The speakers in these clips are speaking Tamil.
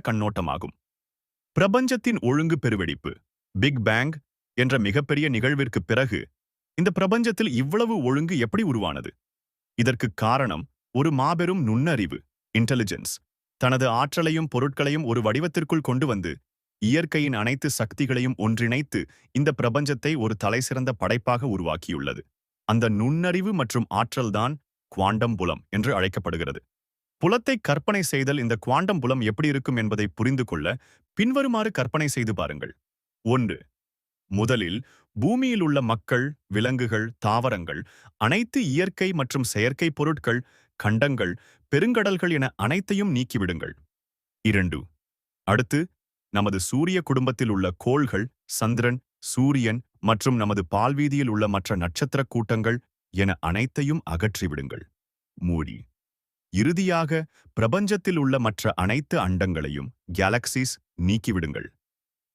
கண்ணோட்டமாகும். பிரபஞ்சத்தின் ஒழுங்கு பெருவெடிப்பு பிக் பேங் என்ற மிகப்பெரிய நிகழ்விற்கு பிறகு இந்த பிரபஞ்சத்தில் இவ்வளவு ஒழுங்கு எப்படி உருவானது? இதற்கு காரணம் ஒரு மாபெரும் நுண்ணறிவு இன்டெலிஜென்ஸ் தனது ஆற்றலையும் பொருட்களையும் ஒரு வடிவத்திற்குள் கொண்டு வந்து இயற்கையின் அனைத்து சக்திகளையும் ஒன்றிணைத்து இந்த பிரபஞ்சத்தை ஒரு தலைசிறந்த படைப்பாக உருவாக்கியுள்ளது. அந்த நுண்ணறிவு மற்றும் ஆற்றல்தான் குவாண்டம் புலம் என்று அழைக்கப்படுகிறது. புலத்தை கற்பனை செய்தல் இந்த குவாண்டம் புலம் எப்படி இருக்கும் என்பதை புரிந்து கொள்ள பின்வருமாறு கற்பனை செய்து பாருங்கள். 1. முதலில் பூமியில் உள்ள மக்கள், விலங்குகள், தாவரங்கள், அனைத்து இயற்கை மற்றும் செயற்கை பொருட்கள், கண்டங்கள், பெருங்கடல்கள் என அனைத்தையும் நீக்கிவிடுங்கள். 2. அடுத்து நமது சூரிய குடும்பத்தில் உள்ள கோள்கள், சந்திரன், சூரியன் மற்றும் நமது பால்வீதியில் உள்ள மற்ற நட்சத்திர கூட்டங்கள் என அனைத்தையும் அகற்றிவிடுங்கள். 3. இறுதியாக பிரபஞ்சத்தில் உள்ள மற்ற அனைத்து அண்டங்களையும் கேலக்சிஸ் நீக்கிவிடுங்கள்.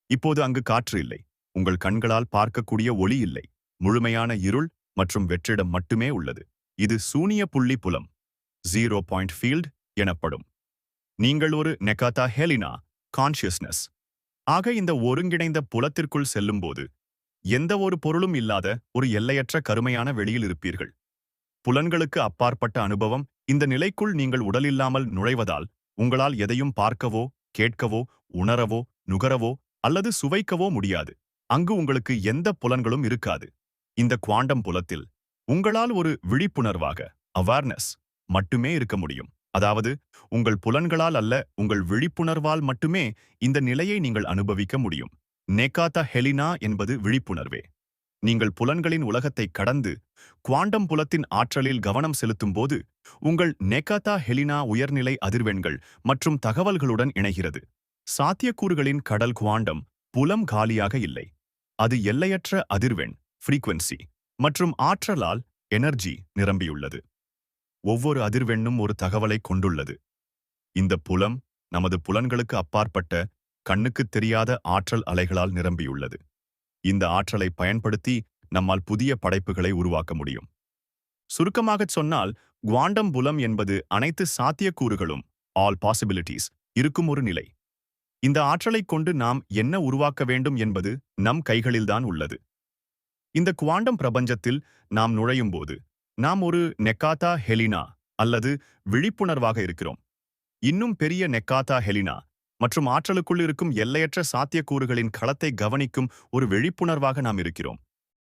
இப்போது அங்கு காற்று இல்லை, உங்கள் கண்களால் பார்க்கக்கூடிய ஒளி இல்லை, முழுமையான இருள் மற்றும் வெற்றிடம் மட்டுமே உள்ளது. இது சூனிய புள்ளி புலம் 0 பாயிண்ட் ஃபீல்ட் எனப்படும். நீங்கள் ஒரு நெகாதா ஹெலினா கான்ஷியஸ்னஸ் ஆக இந்த ஒருங்கிணைந்த புலத்திற்குள் செல்லும்போது எந்த ஒரு பொருளும் இல்லாத ஒரு எல்லையற்ற கருமையான வெளியில் இருப்பீர்கள். புலன்களுக்கு அப்பாற்பட்ட அனுபவம். இந்த நிலைக்குள் நீங்கள் உடலில்லாமல் நுழைவதால் உங்களால் எதையும் பார்க்கவோ, கேட்கவோ, உணரவோ, நுகரவோ அல்லது சுவைக்கவோ முடியாது. அங்கு உங்களுக்கு எந்த புலன்களும் இருக்காது. இந்த குவாண்டம் புலத்தில் உங்களால் ஒரு விழிப்புணர்வாக அவேர்னஸ் மட்டுமே இருக்க முடியும். அதாவது உங்கள் புலன்களால் அல்ல, உங்கள் விழிப்புணர்வால் மட்டுமே இந்த நிலையை நீங்கள் அனுபவிக்க முடியும். நெகாதா ஹெலினா என்பது விழிப்புணர்வே. நீங்கள் புலன்களின் உலகத்தை கடந்து குவாண்டம் புலத்தின் ஆற்றலில் கவனம் செலுத்தும் போது உங்கள் நெகாதா ஹெலினா உயர்நிலை அதிர்வெண்கள் மற்றும் தகவல்களுடன் இணைகிறது. சாத்தியக்கூறுகளின் கடல் குவாண்டம் புலம் காலியாக இல்லை. அது எல்லையற்ற அதிர்வெண் ஃப்ரீக்வன்சி மற்றும் ஆற்றலால் எனர்ஜி நிரம்பியுள்ளது. ஒவ்வொரு அதிர்வெண்ணும் ஒரு தகவலை கொண்டுள்ளது. இந்த புலம் நமது புலன்களுக்கு அப்பாற்பட்ட கண்ணுக்குத் தெரியாத ஆற்றல் அலைகளால் நிரம்பியுள்ளது. இந்த ஆற்றலை பயன்படுத்தி நம்மால் புதிய படைப்புகளை உருவாக்க முடியும். சுருக்கமாகச் சொன்னால் குவாண்டம் புலம் என்பது அனைத்து சாத்தியக்கூறுகளும் ஆல் பாசிபிலிட்டிஸ் இருக்கும் ஒரு நிலை. இந்த ஆற்றலைக் கொண்டு நாம் என்ன உருவாக்க வேண்டும் என்பது நம் கைகளில்தான் உள்ளது. இந்த குவாண்டம் பிரபஞ்சத்தில் நாம் நுழையும்போது நாம் ஒரு நெகாதா ஹெலினா அல்லது விழிப்புணர்வாக இருக்கிறோம். இன்னும் பெரிய நெகாதா ஹெலினா மற்றும் ஆற்றலுக்குள் இருக்கும் எல்லையற்ற சாத்தியக்கூறுகளின் களத்தை கவனிக்கும் ஒரு விழிப்புணர்வாக நாம் இருக்கிறோம்.